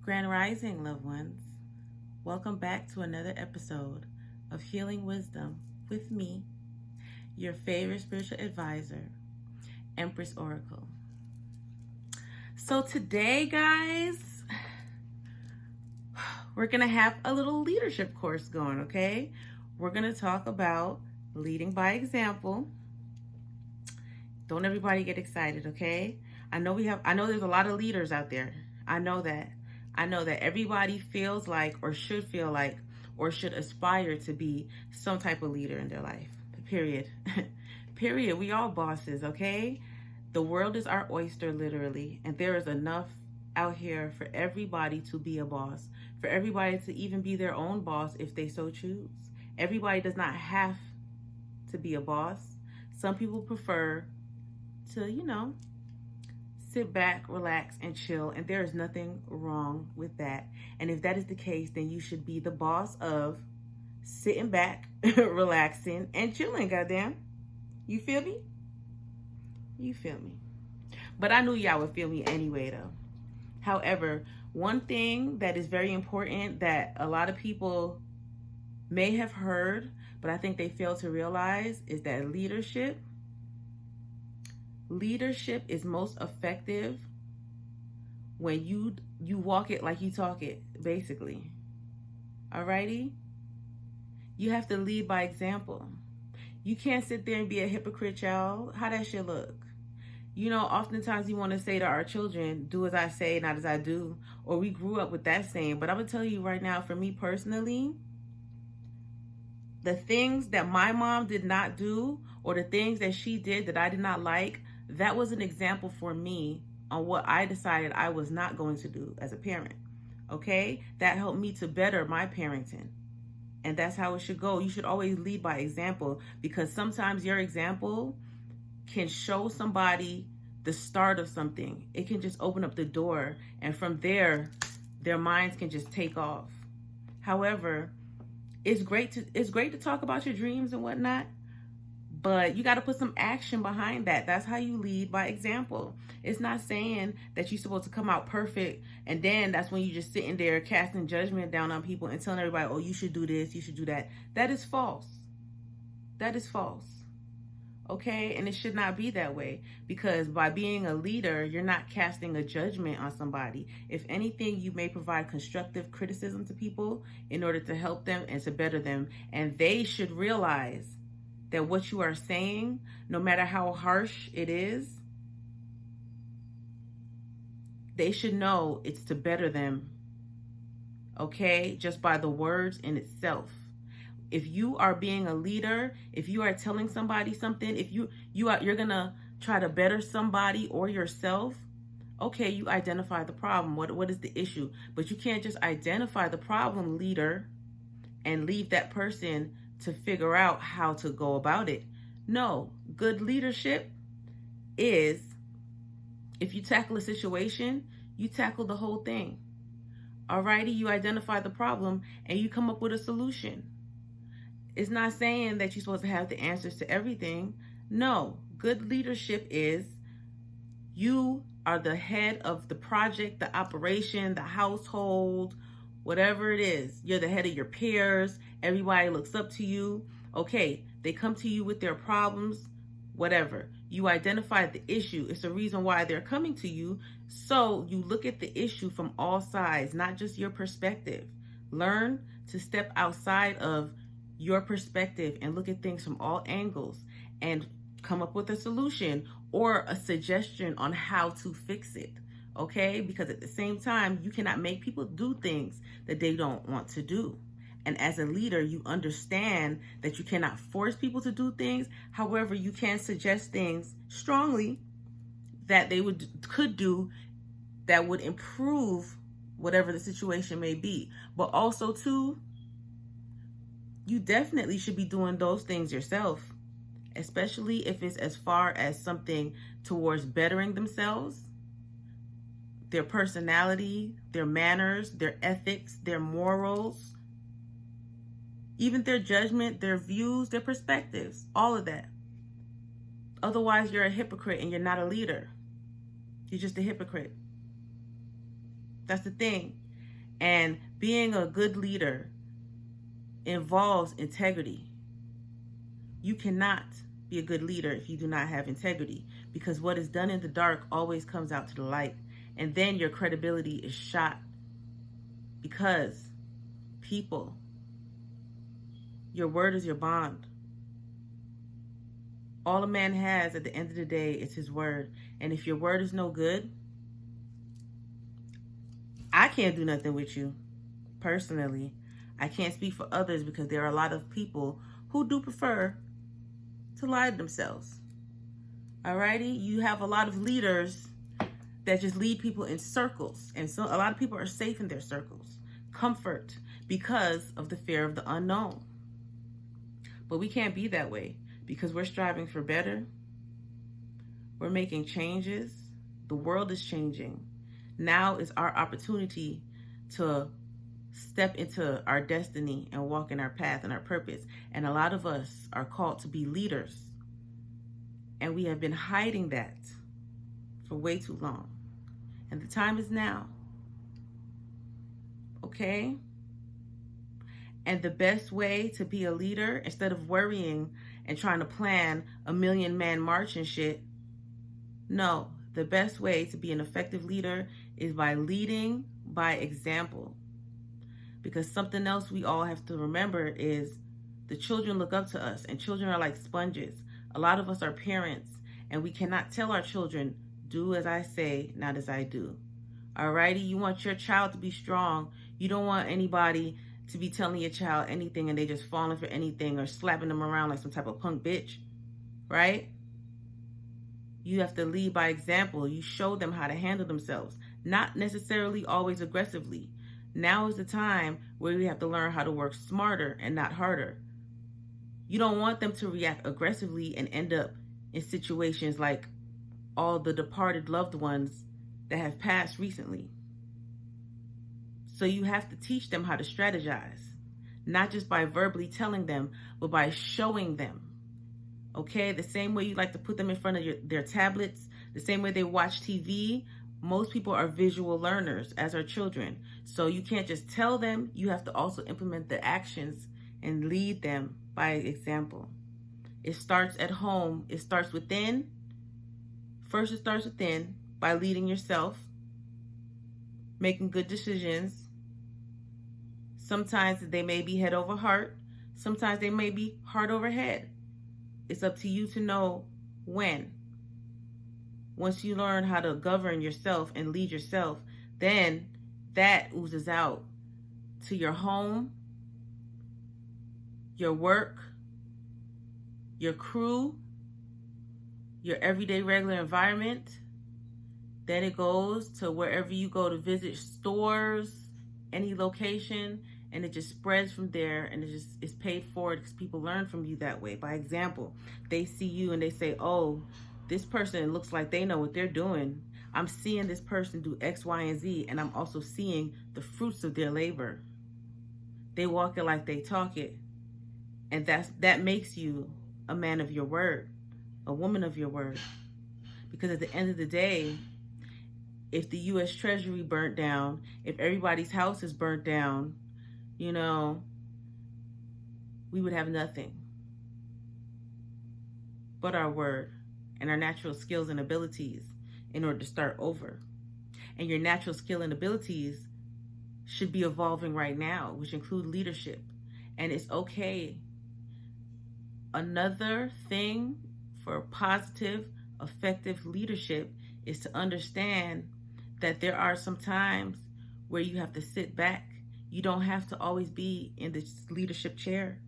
Grand Rising, loved ones. Welcome back to another episode of Healing Wisdom with me, your favorite spiritual advisor, Empress Oracle. So today, guys, we're going to have a little leadership course going, okay? We're going to talk about leading by example. Don't everybody get excited, okay? I know there's a lot of leaders out there. I know that everybody feels like or should feel like or should aspire to be some type of leader in their life. Period. Period. We all bosses, okay? The world is our oyster, literally, and there is enough out here for everybody to be a boss, for everybody to even be their own boss if they so choose. Everybody does not have to be a boss. Some people prefer to, sit back, relax, and chill, and there is nothing wrong with that. And if that is the case, then you should be the boss of sitting back, relaxing, and chilling, goddamn. You feel me? You feel me? But I knew y'all would feel me anyway, though. However, one thing that is very important that a lot of people may have heard, but I think they fail to realize, is that leadership is most effective when you walk it like you talk it, basically. Alrighty? You have to lead by example. You can't sit there and be a hypocrite, y'all. How that shit look? Oftentimes we want to say to our children, do as I say, not as I do. Or we grew up with that saying. But I'm going to tell you right now, for me personally, the things that my mom did not do, or the things that she did that I did not like, that was an example for me on what I decided I was not going to do as a parent. Okay? That helped me to better my parenting. And that's how it should go. You should always lead by example, because sometimes your example can show somebody the start of something. It can just open up the door, and from there, their minds can just take off. However, it's great to talk about your dreams and whatnot, but you got to put some action behind that. That's how you lead by example. It's not saying that you're supposed to come out perfect, and then that's when you're just sitting there casting judgment down on people and telling everybody, oh, you should do this, you should do that. That is false. That is false. Okay? And it should not be that way, because by being a leader, you're not casting a judgment on somebody. If anything, you may provide constructive criticism to people in order to help them and to better them. And they should realize that what you are saying, no matter how harsh it is, they should know it's to better them. Okay? Just by the words in itself. If you are being a leader, if you are telling somebody something, if you're gonna try to better somebody or yourself, okay, you identify the problem. What is the issue? But you can't just identify the problem, leader, and leave that person to figure out how to go about it. No, good leadership is, if you tackle a situation, you tackle the whole thing. Alrighty, you identify the problem and you come up with a solution. It's not saying that you're supposed to have the answers to everything. No, good leadership is you are the head of the project, the operation, the household, whatever it is. You're the head of your peers. Everybody looks up to you. Okay, they come to you with their problems, whatever. You identify the issue. It's the reason why they're coming to you. So you look at the issue from all sides, not just your perspective. Learn to step outside of your perspective and look at things from all angles and come up with a solution or a suggestion on how to fix it. Okay? Because at the same time, you cannot make people do things that they don't want to do. And as a leader, you understand that you cannot force people to do things. However, you can suggest things strongly that they could do that would improve whatever the situation may be. But also, too, you definitely should be doing those things yourself, especially if it's as far as something towards bettering themselves, their personality, their manners, their ethics, their morals, even their judgment, their views, their perspectives, all of that. Otherwise, you're a hypocrite and you're not a leader. You're just a hypocrite. That's the thing. And being a good leader involves integrity. You cannot be a good leader if you do not have integrity, because what is done in the dark always comes out to the light. And then your credibility is shot, because people, your word is your bond. All a man has at the end of the day is his word. And if your word is no good, I can't do nothing with you personally. I can't speak for others, because there are a lot of people who do prefer to lie to themselves. Alrighty? You have a lot of leaders that just lead people in circles. And so a lot of people are safe in their circles. Comfort, because of the fear of the unknown. But we can't be that way, because we're striving for better. We're making changes. The world is changing. Now is our opportunity to step into our destiny and walk in our path and our purpose. And a lot of us are called to be leaders. And we have been hiding that for way too long. And the time is now. Okay? And the best way to be a leader, instead of worrying and trying to plan a 1,000,000-man march and shit, no, the best way to be an effective leader is by leading by example. Because something else we all have to remember is the children look up to us, and children are like sponges. A lot of us are parents, and we cannot tell our children, do as I say, not as I do. Alrighty? You want your child to be strong. You don't want anybody to be telling your child anything and they just falling for anything or slapping them around like some type of punk bitch. Right? You have to lead by example. You show them how to handle themselves. Not necessarily always aggressively. Now is the time where we have to learn how to work smarter and not harder. You don't want them to react aggressively and end up in situations like all the departed loved ones that have passed recently. So you have to teach them how to strategize, not just by verbally telling them, but by showing them. Okay, the same way you like to put them in front of their tablets, the same way they watch TV, most people are visual learners, as are children. So you can't just tell them, you have to also implement the actions and lead them by example. It starts at home, it starts within. First, it starts within by leading yourself, making good decisions. Sometimes they may be head over heart, sometimes they may be heart over head. It's up to you to know when. Once you learn how to govern yourself and lead yourself, then that oozes out to your home, your work, your crew, your everyday regular environment. Then it goes to wherever you go to visit, stores, any location, and it just spreads from there, and it just is paid forward because people learn from you that way. By example, they see you and they say, oh, this person looks like they know what they're doing. I'm seeing this person do X, Y, and Z, and I'm also seeing the fruits of their labor. They walk it like they talk it. And that makes you a man of your word, a woman of your word. Because at the end of the day, if the U.S. Treasury burnt down, if everybody's house is burnt down, you know, we would have nothing but our word and our natural skills and abilities in order to start over. And your natural skill and abilities should be evolving right now, which include leadership. And it's okay. Another thing for positive, effective leadership is to understand that there are some times where you have to sit back. You don't have to always be in the leadership chair.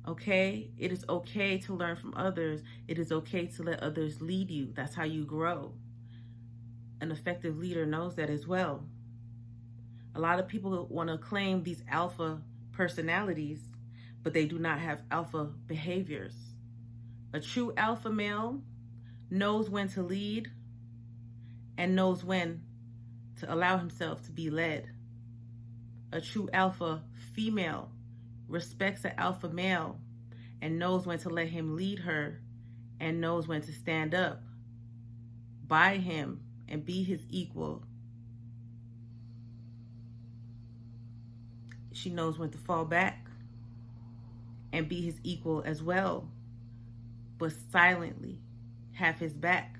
Okay? It is okay to learn from others. It is okay to let others lead you. That's how you grow. An effective leader knows that as well. A lot of people want to claim these alpha personalities, but they do not have alpha behaviors. A true alpha male knows when to lead and knows when to allow himself to be led. A true alpha female respects an alpha male and knows when to let him lead her and knows when to stand up by him and be his equal. She knows when to fall back and be his equal as well, but silently have his back.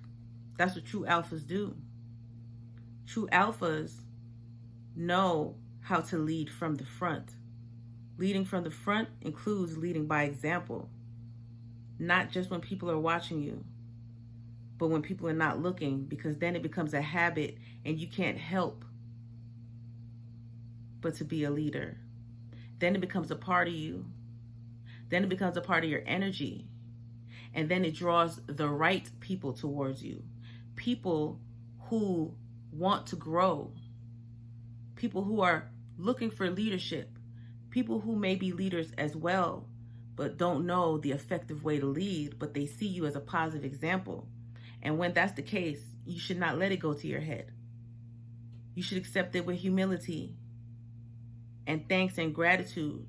That's what true alphas do. True alphas know how to lead from the front. Leading from the front includes leading by example, not just when people are watching you, but when people are not looking, because then it becomes a habit and you can't help but to be a leader. Then it becomes a part of you. Then it becomes a part of your energy. And then it draws the right people towards you. People who want to grow. People who are looking for leadership. People who may be leaders as well, but don't know the effective way to lead, but they see you as a positive example. And when that's the case, you should not let it go to your head. You should accept it with humility and thanks and gratitude.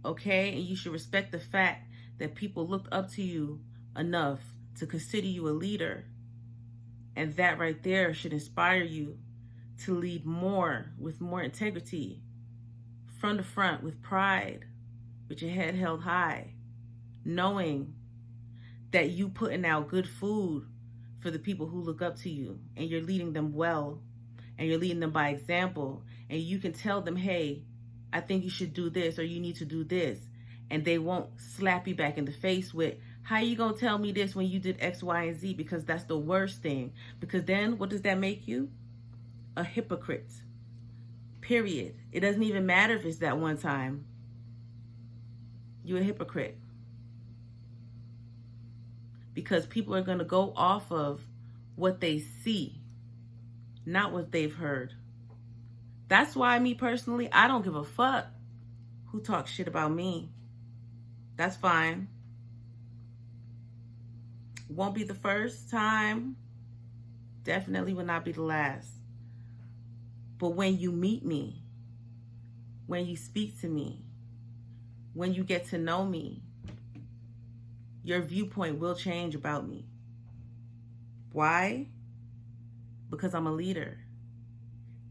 Okay? And you should respect the fact that people looked up to you enough to consider you a leader. And that right there should inspire you to lead more with more integrity, from the front with pride, with your head held high, knowing that you putting out good food for the people who look up to you, and you're leading them well, and you're leading them by example, and you can tell them, hey, I think you should do this, or you need to do this, and they won't slap you back in the face with, how you gonna tell me this when you did X, Y, and Z? Because that's the worst thing. Because then what does that make you? A hypocrite. Period. It doesn't even matter if it's that one time. You're a hypocrite. Because people are going to go off of what they see, not what they've heard. That's why me personally, I don't give a fuck who talks shit about me. That's fine. Won't be the first time. Definitely will not be the last. But when you meet me, when you speak to me, when you get to know me, your viewpoint will change about me. Why? Because I'm a leader.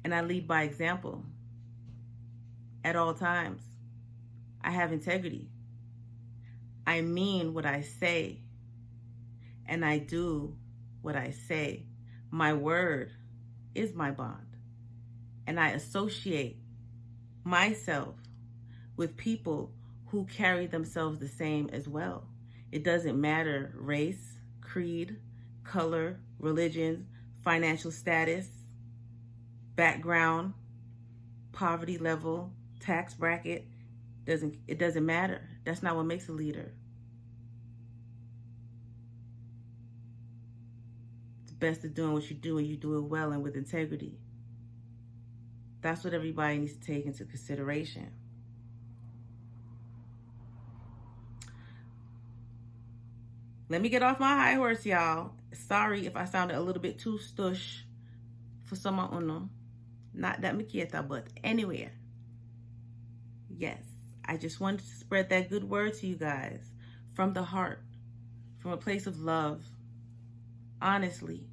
And I lead by example. At all times. I have integrity. I mean what I say. And I do what I say. My word is my bond. And I associate myself with people who carry themselves the same as well. It doesn't matter race, creed, color, religion, financial status, background, poverty level, tax bracket. It doesn't matter. That's not what makes a leader. It's best at doing what you do, and you do it well and with integrity. That's what everybody needs to take into consideration. Let me get off my high horse, y'all. Sorry if I sounded a little bit too stush for someone uno. Not that me quieta, but anywhere. Yes, I just wanted to spread that good word to you guys from the heart, from a place of love. Honestly,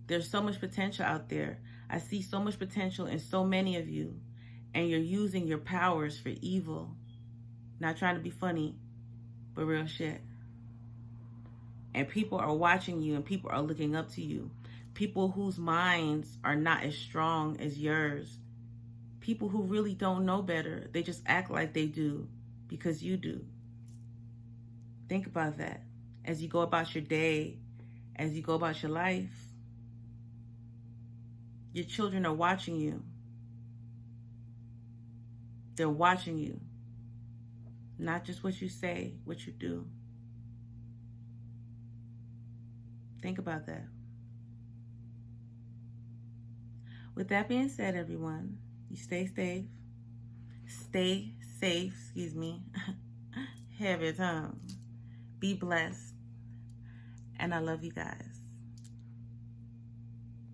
there's so much potential out there. I see so much potential in so many of you, and you're using your powers for evil. Not trying to be funny, but real shit. And people are watching you, and people are looking up to you. People whose minds are not as strong as yours. People who really don't know better. They just act like they do because you do. Think about that as you go about your day, as you go about your life. Your children are watching you. They're watching you. Not just what you say, what you do. Think about that. With that being said, everyone, you stay safe. Stay safe, excuse me. Have your time. Be blessed. And I love you guys.